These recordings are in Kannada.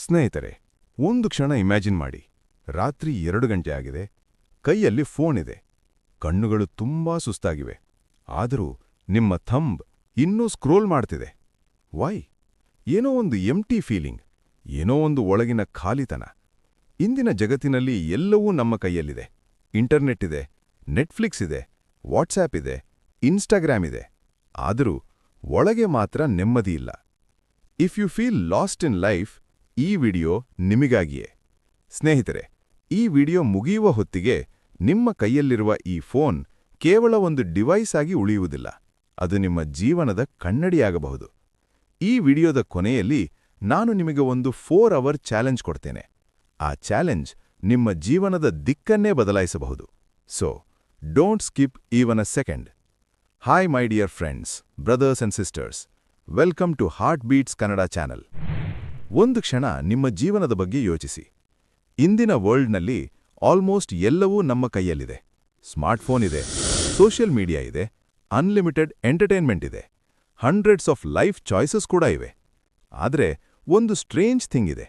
ಸ್ನೇಹಿತರೆ, ಒಂದು ಕ್ಷಣ ಇಮ್ಯಾಜಿನ್ ಮಾಡಿ. ರಾತ್ರಿ 2 ಗಂಟೆ ಆಗಿದೆ, ಕೈಯಲ್ಲಿ ಫೋನ್ ಇದೆ, ಕಣ್ಣುಗಳು ತುಂಬಾ ಸುಸ್ತಾಗಿವೆ. ಆದರೂ ನಿಮ್ಮ ಥಂಬ್ ಇನ್ನೂ ಸ್ಕ್ರೋಲ್ ಮಾಡ್ತಿದೆ. ವೈ? ಏನೋ ಒಂದು ಎಂಟಿ ಫೀಲಿಂಗ್, ಏನೋ ಒಂದು ಒಳಗಿನ ಖಾಲಿತನ. ಇಂದಿನ ಜಗತ್ತಿನಲ್ಲಿ ಎಲ್ಲವೂ ನಮ್ಮ ಕೈಯಲ್ಲಿದೆ. ಇಂಟರ್ನೆಟ್ ಇದೆ, ನೆಟ್ಫ್ಲಿಕ್ಸ್ ಇದೆ, ವಾಟ್ಸ್ಆ್ಯಪ್ ಇದೆ, ಇನ್ಸ್ಟಾಗ್ರಾಮ್ ಇದೆ. ಆದರೂ ಒಳಗೆ ಮಾತ್ರ ನೆಮ್ಮದಿಯಿಲ್ಲ. If you feel lost in life, ಈ ವಿಡಿಯೋ ನಿಮಗಾಗಿಯೇ. ಸ್ನೇಹಿತರೆ, ಈ ವಿಡಿಯೋ ಮುಗಿಯುವ ಹೊತ್ತಿಗೆ ನಿಮ್ಮ ಕೈಯಲ್ಲಿರುವ ಈ ಫೋನ್ ಕೇವಲ ಒಂದು ಡಿವೈಸ್ ಆಗಿ ಉಳಿಯುವುದಿಲ್ಲ, ಅದು ನಿಮ್ಮ ಜೀವನದ ಕನ್ನಡಿಯಾಗಬಹುದು. ಈ ವಿಡಿಯೋದ ಕೊನೆಯಲ್ಲಿ ನಾನು ನಿಮಗೆ ಒಂದು 4 ಅವರ್ ಚಾಲೆಂಜ್ ಕೊಡ್ತೇನೆ. ಆ ಚಾಲೆಂಜ್ ನಿಮ್ಮ ಜೀವನದ ದಿಕ್ಕನ್ನೇ ಬದಲಾಯಿಸಬಹುದು. So don't skip even a second. Hi my dear friends, brothers and sisters, welcome to heart beats Kannada channel. ಒಂದು ಕ್ಷಣ ನಿಮ್ಮ ಜೀವನದ ಬಗ್ಗೆ ಯೋಚಿಸಿ. ಇಂದಿನ ವರ್ಲ್ಡ್ನಲ್ಲಿ ಆಲ್ಮೋಸ್ಟ್ ಎಲ್ಲವೂ ನಮ್ಮ ಕೈಯಲ್ಲಿದೆ. ಸ್ಮಾರ್ಟ್ಫೋನ್ ಇದೆ, ಸೋಷಿಯಲ್ ಮೀಡಿಯಾ ಇದೆ, ಅನ್ಲಿಮಿಟೆಡ್ ಎಂಟರ್ಟೈನ್ಮೆಂಟ್ ಇದೆ, ಹಂಡ್ರೆಡ್ಸ್ ಆಫ್ ಲೈಫ್ ಚಾಯ್ಸಸ್ ಕೂಡ ಇವೆ. ಆದರೆ ಒಂದು ಸ್ಟ್ರೇಂಜ್ ಥಿಂಗ್ ಇದೆ.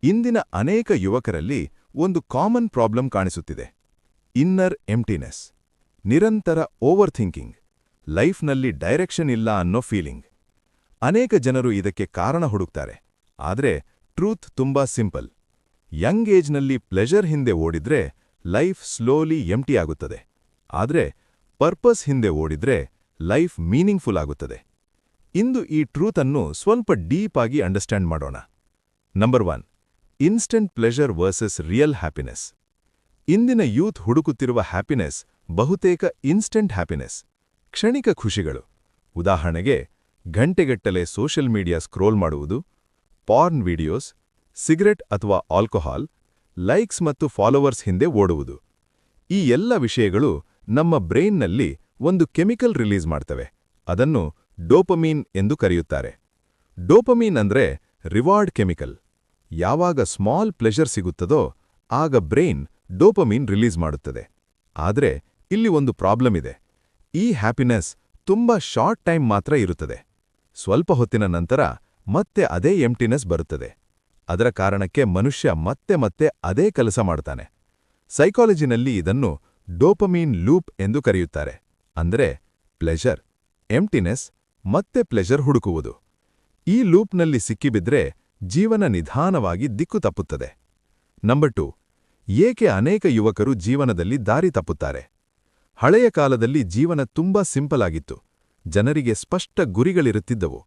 ಇಂದಿನ ಅನೇಕ ಯುವಕರಲ್ಲಿ ಒಂದು ಕಾಮನ್ ಪ್ರಾಬ್ಲಮ್ ಕಾಣಿಸುತ್ತಿದೆ: ಇನ್ನರ್ ಎಂಪ್ಟಿನೆಸ್. ನಿರಂತರ ಓವರ್ ಥಿಂಕಿಂಗ್, ಲೈಫ್ನಲ್ಲಿ ಡೈರೆಕ್ಷನ್ ಇಲ್ಲ ಅನ್ನೋ ಫೀಲಿಂಗ್. ಅನೇಕ ಜನರು ಇದಕ್ಕೆ ಕಾರಣ ಹುಡುಕ್ತಾರೆ. ಆದರೆ ಟ್ರೂತ್ ತುಂಬಾ ಸಿಂಪಲ್. ಯಂಗ್ ಏಜ್ನಲ್ಲಿ ಪ್ಲೆಷರ್ ಹಿಂದೆ ಓಡಿದ್ರೆ ಲೈಫ್ ಸ್ಲೋಲಿ ಎಂಟಿ ಆಗುತ್ತದೆ. ಆದರೆ ಪರ್ಪಸ್ ಹಿಂದೆ ಓಡಿದ್ರೆ ಲೈಫ್ ಮೀನಿಂಗ್ಫುಲ್ ಆಗುತ್ತದೆ. ಇಂದು ಈ ಟ್ರೂತ್ ಅನ್ನು ಸ್ವಲ್ಪ ಡೀಪ್ ಆಗಿ ಅಂಡರ್ಸ್ಟ್ಯಾಂಡ್ ಮಾಡೋಣ. Number 1, instant pleasure versus real happiness. ಇಂದಿನ ಯೂತ್ ಹುಡುಕುತ್ತಿರುವ ಹ್ಯಾಪಿನೆಸ್ ಬಹುತೇಕ ಇನ್ಸ್ಟೆಂಟ್ ಹ್ಯಾಪಿನೆಸ್, ಕ್ಷಣಿಕ ಖುಷಿಗಳು. ಉದಾಹರಣೆಗೆ, ಗಂಟೆಗಟ್ಟಲೆ ಸೋಷಿಯಲ್ ಮೀಡಿಯಾ ಸ್ಕ್ರೋಲ್ ಮಾಡುವುದು, ಪಾರ್ನ್ ವಿಡಿಯೋಸ್, ಸಿಗರೆಟ್ ಅಥವಾ ಆಲ್ಕೋಹಾಲ್, ಲೈಕ್ಸ್ ಮತ್ತು ಫಾಲೋವರ್ಸ್ ಹಿಂದೆ ಓಡುವುದು. ಈ ಎಲ್ಲ ವಿಷಯಗಳು ನಮ್ಮ ಬ್ರೈನ್ನಲ್ಲಿ ಒಂದು ಕೆಮಿಕಲ್ ರಿಲೀಸ್ ಮಾಡ್ತವೆ. ಅದನ್ನು ಡೋಪಮೀನ್ ಎಂದು ಕರೆಯುತ್ತಾರೆ. ಡೋಪಮೀನ್ ಅಂದ್ರೆ ರಿವಾರ್ಡ್ ಕೆಮಿಕಲ್. ಯಾವಾಗ ಸ್ಮಾಲ್ ಪ್ಲೆಷರ್ ಸಿಗುತ್ತದೋ ಆಗ ಬ್ರೈನ್ ಡೋಪಮೀನ್ ರಿಲೀಸ್ ಮಾಡುತ್ತದೆ. ಆದರೆ ಇಲ್ಲಿ ಒಂದು ಪ್ರಾಬ್ಲಮ್ ಇದೆ. ಈ ಹ್ಯಾಪಿನೆಸ್ ತುಂಬಾ ಶಾರ್ಟ್ ಟೈಮ್ ಮಾತ್ರ ಇರುತ್ತದೆ. ಸ್ವಲ್ಪ ಹೊತ್ತಿನ ನಂತರ ಮತ್ತೆ ಅದೇ ಎಂಪ್ಟಿನೆಸ್ ಬರುತ್ತದೆ. ಅದರ ಕಾರಣಕ್ಕೆ ಮನುಷ್ಯ ಮತ್ತೆ ಮತ್ತೆ ಅದೇ ಕೆಲಸ ಮಾಡ್ತಾನೆ. ಸೈಕಾಲಜಿನಲ್ಲಿ ಇದನ್ನು ಡೋಪಮೀನ್ ಲೂಪ್ ಎಂದು ಕರೆಯುತ್ತಾರೆ. ಅಂದರೆ ಪ್ಲೆಷರ್, ಎಂಪ್ಟಿನೆಸ್, ಮತ್ತೆ ಪ್ಲೆಷರ್ ಹುಡುಕುವುದು. ಈ ಲೂಪ್ನಲ್ಲಿ ಸಿಕ್ಕಿಬಿದ್ರೆ ಜೀವನ ನಿಧಾನವಾಗಿ ದಿಕ್ಕು ತಪ್ಪುತ್ತದೆ. ನಂಬರ್ 2, ಏಕೆ ಅನೇಕ ಯುವಕರು ಜೀವನದಲ್ಲಿ ದಾರಿ ತಪ್ಪುತ್ತಾರೆ? ಹಳೆಯ ಕಾಲದಲ್ಲಿ ಜೀವನ ತುಂಬಾ ಸಿಂಪಲ್ ಆಗಿತ್ತು. ಜನರಿಗೆ ಸ್ಪಷ್ಟ ಗುರಿಗಳಿರುತ್ತಿದ್ದವು: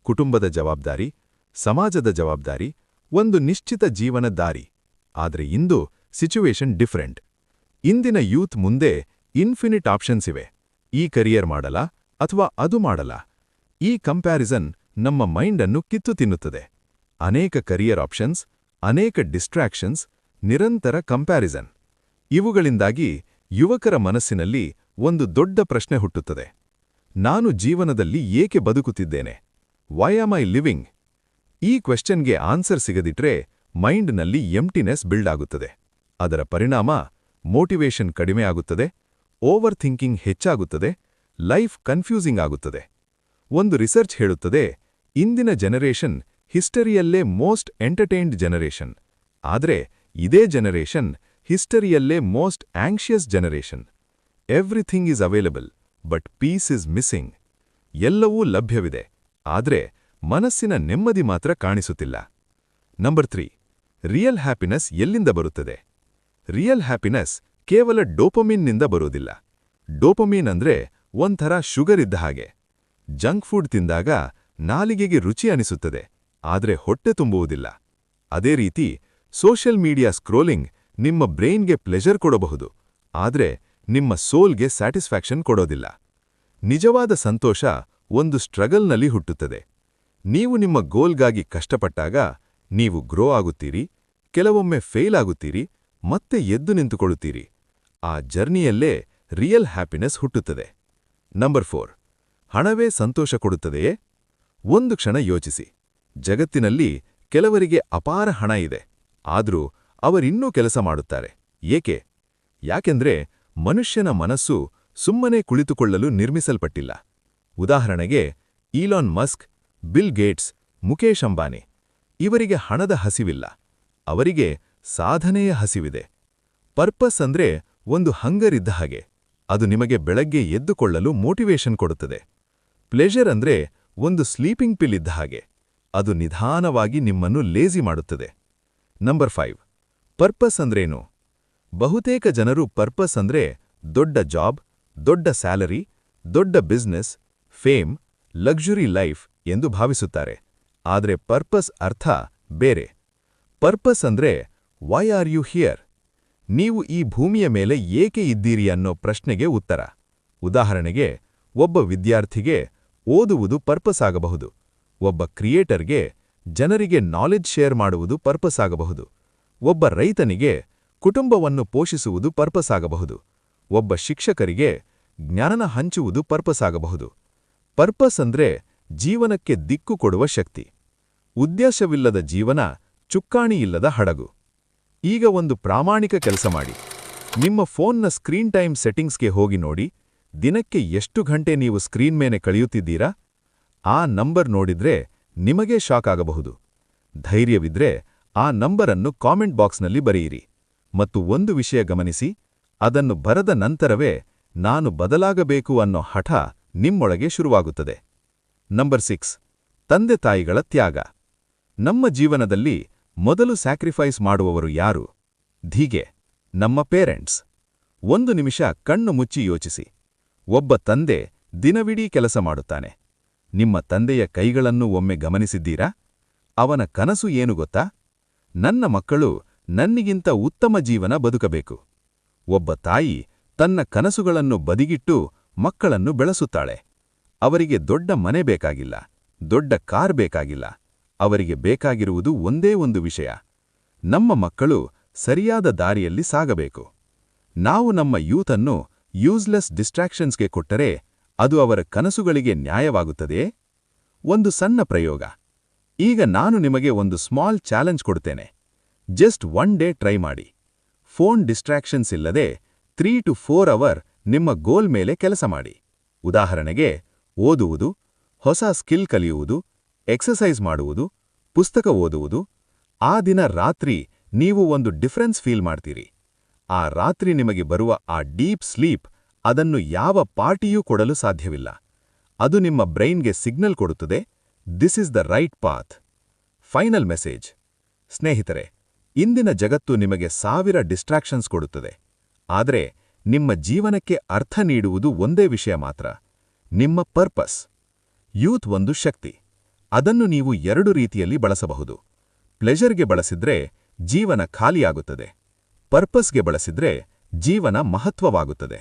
ಕುಟುಂಬದ ಜವಾಬ್ದಾರಿ, ಸಮಾಜದ ಜವಾಬ್ದಾರಿ, ಒಂದು ನಿಶ್ಚಿತ ಜೀವನ ದಾರಿ. ಆದರೆ ಇಂದು ಸಿಚುವೇಶನ್ ಡಿಫರೆಂಟ್. ಇಂದಿನ ಯೂತ್ ಮುಂದೆ ಇನ್ಫಿನಿಟ್ ಆಪ್ಷನ್ಸ್ ಇವೆ. ಈ ಕರಿಯರ್ ಮಾಡಲಾ ಅಥವಾ ಅದು ಮಾಡಲಾ? ಈ ಕಂಪ್ಯಾರಿಸನ್ ನಮ್ಮ ಮೈಂಡನ್ನು ಕಿತ್ತು ತಿನ್ನುತ್ತದೆ. ಅನೇಕ ಕರಿಯರ್ ಆಪ್ಷನ್ಸ್, ಅನೇಕ ಡಿಸ್ಟ್ರಾಕ್ಷನ್ಸ್, ನಿರಂತರ ಕಂಪ್ಯಾರಿಸನ್. ಇವುಗಳಿಂದಾಗಿ ಯುವಕರ ಮನಸ್ಸಿನಲ್ಲಿ ಒಂದು ದೊಡ್ಡ ಪ್ರಶ್ನೆ ಹುಟ್ಟುತ್ತದೆ: ನಾನು ಜೀವನದಲ್ಲಿ ಏಕೆ ಬದುಕುತ್ತಿದ್ದೇನೆ? Why am I living? ಈ ಕ್ವೆಶ್ಚನ್ಗೆ ಆನ್ಸರ್ ಸಿಗದಿಟ್ರೆ ಮೈಂಡ್ನಲ್ಲಿ ಎಂಪ್ಟಿನೆಸ್ ಬಿಲ್ಡ್ ಆಗುತ್ತದೆ. ಅದರ ಪರಿಣಾಮ ಮೋಟಿವೇಶನ್ ಕಡಿಮೆ ಆಗುತ್ತದೆ, ಓವರ್ ಥಿಂಕಿಂಗ್ ಹೆಚ್ಚಾಗುತ್ತದೆ, ಲೈಫ್ ಕನ್ಫ್ಯೂಸಿಂಗ್ ಆಗುತ್ತದೆ. ಒಂದು ರಿಸರ್ಚ್ ಹೇಳುತ್ತದೆ, ಇಂದಿನ ಜನರೇಷನ್ ಹಿಸ್ಟರಿಯಲ್ಲೇ ಮೋಸ್ಟ್ ಎಂಟರ್ಟೈನ್ಡ್ ಜನರೇಷನ್. ಆದರೆ ಇದೇ ಜನರೇಷನ್ ಹಿಸ್ಟರಿಯಲ್ಲೇ most anxious generation. Everything is available, but peace is missing. ಎಲ್ಲವೂ ಲಭ್ಯವಿದೆ, ಆದರೆ ಮನಸ್ಸಿನ ನೆಮ್ಮದಿ ಮಾತ್ರ ಕಾಣಿಸುತ್ತಿಲ್ಲ. ನಂಬರ್ 3, ರಿಯಲ್ ಹ್ಯಾಪಿನೆಸ್ ಎಲ್ಲಿಂದ ಬರುತ್ತದೆ? ರಿಯಲ್ ಹ್ಯಾಪಿನೆಸ್ ಕೇವಲ ಡೋಪಮೀನ್ನಿಂದ ಬರುವುದಿಲ್ಲ. ಡೋಪಮೀನ್ ಅಂದ್ರೆ ಒಂಥರ ಶುಗರ್ ಇದ್ದ ಹಾಗೆ. ಜಂಕ್ ಫುಡ್ ತಿಂದಾಗ ನಾಲಿಗೆಗೆ ರುಚಿ ಅನಿಸುತ್ತದೆ, ಆದರೆ ಹೊಟ್ಟೆ ತುಂಬುವುದಿಲ್ಲ. ಅದೇ ರೀತಿ ಸೋಷಿಯಲ್ ಮೀಡಿಯಾ ಸ್ಕ್ರೋಲಿಂಗ್ ನಿಮ್ಮ ಬ್ರೈನ್ಗೆ ಪ್ಲೆಷರ್ ಕೊಡಬಹುದು, ಆದರೆ ನಿಮ್ಮ ಸೋಲ್ಗೆ ಸ್ಯಾಟಿಸ್ಫ್ಯಾಕ್ಷನ್ ಕೊಡೋದಿಲ್ಲ. ನಿಜವಾದ ಸಂತೋಷ ಒಂದು ಸ್ಟ್ರಗಲ್ನಲ್ಲಿ ಹುಟ್ಟುತ್ತದೆ. ನೀವು ನಿಮ್ಮ ಗೋಲ್ಗಾಗಿ ಕಷ್ಟಪಟ್ಟಾಗ ನೀವು ಗ್ರೋ ಆಗುತ್ತೀರಿ, ಕೆಲವೊಮ್ಮೆ ಫೇಲ್ ಆಗುತ್ತೀರಿ, ಮತ್ತೆ ಎದ್ದು ನಿಂತುಕೊಳ್ಳುತ್ತೀರಿ. ಆ ಜರ್ನಿಯಲ್ಲೇ ರಿಯಲ್ ಹ್ಯಾಪಿನೆಸ್ ಹುಟ್ಟುತ್ತದೆ. ನಂಬರ್ 4, ಹಣವೇ ಸಂತೋಷ ಕೊಡುತ್ತದೆಯೇ? ಒಂದು ಕ್ಷಣ ಯೋಚಿಸಿ. ಜಗತ್ತಿನಲ್ಲಿ ಕೆಲವರಿಗೆ ಅಪಾರ ಹಣ ಇದೆ, ಆದರೂ ಅವರಿನ್ನೂ ಕೆಲಸ ಮಾಡುತ್ತಾರೆ. ಏಕೆ? ಯಾಕೆಂದ್ರೆ ಮನುಷ್ಯನ ಮನಸ್ಸು ಸುಮ್ಮನೆ ಕುಳಿತುಕೊಳ್ಳಲು ನಿರ್ಮಿಸಲ್ಪಟ್ಟಿಲ್ಲ. ಉದಾಹರಣೆಗೆ, Elon Musk, Bill Gates, Mukesh Ambani ಇವರಿಗೆ ಹಣದ ಹಸಿವಿಲ್ಲ, ಅವರಿಗೆ ಸಾಧನೆಯ ಹಸಿವಿದೆ. ಪರ್ಪಸ್ ಅಂದ್ರೆ ಒಂದು ಹಂಗರ್ ಇದ್ದ ಹಾಗೆ, ಅದು ನಿಮಗೆ ಬೆಳಗ್ಗೆ ಎದ್ದುಕೊಳ್ಳಲು ಮೋಟಿವೇಶನ್ ಕೊಡುತ್ತದೆ. ಪ್ಲೆಷರ್ ಅಂದ್ರೆ ಒಂದು ಸ್ಲೀಪಿಂಗ್ ಪಿಲ್ ಇದ್ದ ಹಾಗೆ, ಅದು ನಿಧಾನವಾಗಿ ನಿಮ್ಮನ್ನು ಲೇಜಿ ಮಾಡುತ್ತದೆ. ನಂಬರ್ 5, ಪರ್ಪಸ್ ಅಂದ್ರೇನು? ಬಹುತೇಕ ಜನರು ಪರ್ಪಸ್ ಅಂದ್ರೆ ದೊಡ್ಡ ಜಾಬ್, ದೊಡ್ಡ ಸ್ಯಾಲರಿ, ದೊಡ್ಡ ಬಿಸ್ನೆಸ್, ಫೇಮ್, ಲಕ್ಸುರಿ ಲೈಫ್ ಎಂದು ಭಾವಿಸುತ್ತಾರೆ. ಆದರೆ ಪರ್ಪಸ್ ಅರ್ಥ ಬೇರೆ. ಪರ್ಪಸ್ ಅಂದ್ರೆ ವೈ ಆರ್ ಯು ಹಿಯರ್? ನೀವು ಈ ಭೂಮಿಯ ಮೇಲೆ ಏಕೆ ಇದ್ದೀರಿ ಅನ್ನೋ ಪ್ರಶ್ನೆಗೆ ಉತ್ತರ. ಉದಾಹರಣೆಗೆ, ಒಬ್ಬ ವಿದ್ಯಾರ್ಥಿಗೆ ಓದುವುದು ಪರ್ಪಸ್ ಆಗಬಹುದು, ಒಬ್ಬ ಕ್ರಿಯೇಟರ್ಗೆ ಜನರಿಗೆ ನಾಲೆಡ್ಜ್ ಶೇರ್ ಮಾಡುವುದು ಪರ್ಪಸ್ ಆಗಬಹುದು, ಒಬ್ಬ ರೈತನಿಗೆ ಕುಟುಂಬವನ್ನು ಪೋಷಿಸುವುದು ಪರ್ಪಸ್ ಆಗಬಹುದು, ಒಬ್ಬ ಶಿಕ್ಷಕರಿಗೆ ಜ್ಞಾನ ಹಂಚುವುದು ಪರ್ಪಸ್ ಆಗಬಹುದು. ಪರ್ಪಸ್ ಅಂದ್ರೆ ಜೀವನಕ್ಕೆ ದಿಕ್ಕು ಕೊಡುವ ಶಕ್ತಿ. ಉದ್ದೇಶವಿಲ್ಲದ ಜೀವನ ಚುಕ್ಕಾಣಿಯಿಲ್ಲದ ಹಡಗು. ಈಗ ಒಂದು ಪ್ರಾಮಾಣಿಕ ಕೆಲಸ ಮಾಡಿ. ನಿಮ್ಮ ಫೋನ್ನ ಸ್ಕ್ರೀನ್ ಟೈಮ್ ಸೆಟ್ಟಿಂಗ್ಸ್ಗೆ ಹೋಗಿ ನೋಡಿ, ದಿನಕ್ಕೆ ಎಷ್ಟು ಗಂಟೆ ನೀವು ಸ್ಕ್ರೀನ್ ಮೇಲೆ ಕಳೆಯುತ್ತಿದ್ದೀರಾ? ಆ ನಂಬರ್ ನೋಡಿದ್ರೆ ನಿಮಗೇ ಶಾಕ್ ಆಗಬಹುದು. ಧೈರ್ಯವಿದ್ರೆ ಆ ನಂಬರನ್ನು ಕಾಮೆಂಟ್ ಬಾಕ್ಸ್ನಲ್ಲಿ ಬರೆಯಿರಿ. ಮತ್ತು ಒಂದು ವಿಷಯ ಗಮನಿಸಿ, ಅದನ್ನು ಬರೆದ ನಂತರವೇ ನಾನು ಬದಲಾಗಬೇಕು ಅನ್ನೋ ಹಠ ನಿಮ್ಮೊಳಗೆ ಶುರುವಾಗುತ್ತದೆ. ನಂಬರ್ 6, ತಂದೆ ತಾಯಿಗಳ ತ್ಯಾಗ. ನಮ್ಮ ಜೀವನದಲ್ಲಿ ಮೊದಲು ಸ್ಯಾಕ್ರಿಫೈಸ್ ಮಾಡುವವರು ಯಾರು? ಧೀಗೆ ನಮ್ಮ ಪೇರೆಂಟ್ಸ್. ಒಂದು ನಿಮಿಷ ಕಣ್ಣು ಮುಚ್ಚಿ ಯೋಚಿಸಿ. ಒಬ್ಬ ತಂದೆ ದಿನವಿಡೀ ಕೆಲಸ ಮಾಡುತ್ತಾನೆ. ನಿಮ್ಮ ತಂದೆಯ ಕೈಗಳನ್ನು ಒಮ್ಮೆ ಗಮನಿಸಿದ್ದೀರಾ? ಅವನ ಕನಸು ಏನು ಗೊತ್ತಾ? ನನ್ನ ಮಕ್ಕಳು ನನ್ನಿಗಿಂತ ಉತ್ತಮ ಜೀವನ ಬದುಕಬೇಕು. ಒಬ್ಬ ತಾಯಿ ತನ್ನ ಕನಸುಗಳನ್ನು ಬದಿಗಿಟ್ಟು ಮಕ್ಕಳನ್ನು ಬೆಳೆಸುತ್ತಾಳೆ. ಅವರಿಗೆ ದೊಡ್ಡ ಮನೆ ಬೇಕಾಗಿಲ್ಲ, ದೊಡ್ಡ ಕಾರ್ ಬೇಕಾಗಿಲ್ಲ. ಅವರಿಗೆ ಬೇಕಾಗಿರುವುದು ಒಂದೇ ಒಂದು ವಿಷಯ: ನಮ್ಮ ಮಕ್ಕಳು ಸರಿಯಾದ ದಾರಿಯಲ್ಲಿ ಸಾಗಬೇಕು. ನಾವು ನಮ್ಮ ಯೂತನ್ನು ಯೂಸ್ಲೆಸ್ ಡಿಸ್ಟ್ರಾಕ್ಷನ್ಸ್ಗೆ ಕೊಟ್ಟರೆ ಅದು ಅವರ ಕನಸುಗಳಿಗೆ ನ್ಯಾಯವಾಗುತ್ತದೆಯೇ? ಒಂದು ಸಣ್ಣ ಪ್ರಯೋಗ. ಈಗ ನಾನು ನಿಮಗೆ ಒಂದು ಸ್ಮಾಲ್ ಚಾಲೆಂಜ್ ಕೊಡ್ತೇನೆ. ಜಸ್ಟ್ 1 ಡೇ ಟ್ರೈ ಮಾಡಿ. ಫೋನ್ ಡಿಸ್ಟ್ರಾಕ್ಷನ್ಸ್ ಇಲ್ಲದೆ 3 to 4 ಅವರ್ ನಿಮ್ಮ ಗೋಲ್ ಮೇಲೆ ಕೆಲಸ ಮಾಡಿ. ಉದಾಹರಣೆಗೆ, ಓದುವುದು, ಹೊಸ ಸ್ಕಿಲ್ ಕಲಿಯುವುದು, ಎಕ್ಸಸೈಸ್ ಮಾಡುವುದು, ಪುಸ್ತಕ ಓದುವುದು. ಆ ದಿನ ರಾತ್ರಿ ನೀವು ಒಂದು ಡಿಫರೆನ್ಸ್ ಫೀಲ್ ಮಾಡ್ತೀರಿ. ಆ ರಾತ್ರಿ ನಿಮಗೆ ಬರುವ ಆ ಡೀಪ್ ಸ್ಲೀಪ್ ಅದನ್ನು ಯಾವ ಪಾರ್ಟಿಯೂ ಕೊಡಲು ಸಾಧ್ಯವಿಲ್ಲ. ಅದು ನಿಮ್ಮ ಬ್ರೈನ್ಗೆ ಸಿಗ್ನಲ್ ಕೊಡುತ್ತದೆ, this is the right path. Final message. ಸ್ನೇಹಿತರೆ, ಇಂದಿನ ಜಗತ್ತು ನಿಮಗೆ 1000 ಡಿಸ್ಟ್ರಾಕ್ಷನ್ಸ್ ಕೊಡುತ್ತದೆ. ಆದರೆ ನಿಮ್ಮ ಜೀವನಕ್ಕೆ ಅರ್ಥ ನೀಡುವುದು ಒಂದೇ ವಿಷಯ ಮಾತ್ರ: ನಿಮ್ಮ ಪರ್ಪಸ್. ಯೂತ್ ಒಂದು ಶಕ್ತಿ. ಅದನ್ನು ನೀವು 2 ರೀತಿಯಲ್ಲಿ ಬಳಸಬಹುದು. ಪ್ಲೆಷರ್ಗೆ ಬಳಸಿದ್ರೆ ಜೀವನ ಖಾಲಿಯಾಗುತ್ತದೆ. ಪರ್ಪಸ್ಗೆ ಬಳಸಿದ್ರೆ ಜೀವನ ಮಹತ್ವವಾಗುತ್ತದೆ.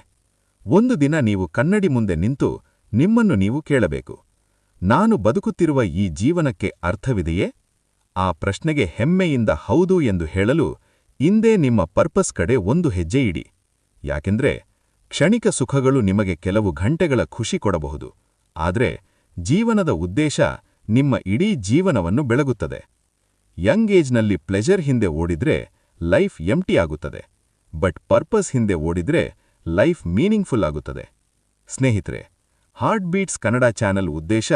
ಒಂದು ದಿನ ನೀವು ಕನ್ನಡಿ ಮುಂದೆ ನಿಂತು ನಿಮ್ಮನ್ನು ನೀವು ಕೇಳಬೇಕು: ನಾನು ಬದುಕುತ್ತಿರುವ ಈ ಜೀವನಕ್ಕೆ ಅರ್ಥವಿದೆಯೇ? ಆ ಪ್ರಶ್ನೆಗೆ ಹೆಮ್ಮೆಯಿಂದ ಹೌದು ಎಂದು ಹೇಳಲು ಇಂದೇ ನಿಮ್ಮ ಪರ್ಪಸ್ ಕಡೆ ಒಂದು ಹೆಜ್ಜೆ ಇಡಿ. ಯಾಕೆಂದ್ರೆ ಕ್ಷಣಿಕ ಸುಖಗಳು ನಿಮಗೆ ಕೆಲವು ಗಂಟೆಗಳ ಖುಷಿ ಕೊಡಬಹುದು, ಆದರೆ ಜೀವನದ ಉದ್ದೇಶ ನಿಮ್ಮ ಇಡೀ ಜೀವನವನ್ನು ಬೆಳಗುತ್ತದೆ. ಯಂಗ್ ಏಜ್ನಲ್ಲಿ ಪ್ಲೆಷರ್ ಹಿಂದೆ ಓಡಿದ್ರೆ ಲೈಫ್ ಎಂಟಿ ಆಗುತ್ತದೆ, ಬಟ್ ಪರ್ಪಸ್ ಹಿಂದೆ ಓಡಿದ್ರೆ ಲೈಫ್ ಮೀನಿಂಗ್ಫುಲ್ ಆಗುತ್ತದೆ. ಸ್ನೇಹಿತರೆ, ಹಾರ್ಟ್ ಬೀಟ್ಸ್ ಕನ್ನಡ ಚಾನೆಲ್ ಉದ್ದೇಶ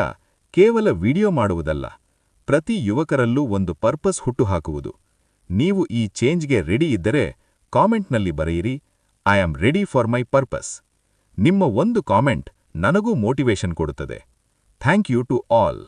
ಕೇವಲ ವಿಡಿಯೋ ಮಾಡುವುದಲ್ಲ, ಪ್ರತಿ ಯುವಕರಲ್ಲೂ ಒಂದು ಪರ್ಪಸ್ ಹುಟ್ಟುಹಾಕುವುದು. ನೀವು ಈ ಚೇಂಜ್ಗೆ ರೆಡಿ ಇದ್ದರೆ ಕಾಮೆಂಟ್ನಲ್ಲಿ ಬರೆಯಿರಿ, I am ready for my purpose. ನಿಮ್ಮ ಒಂದು ಕಾಮೆಂಟ್ ನನಗೂ ಮೋಟಿವೇಶನ್ ಕೊಡುತ್ತದೆ. Thank you to all.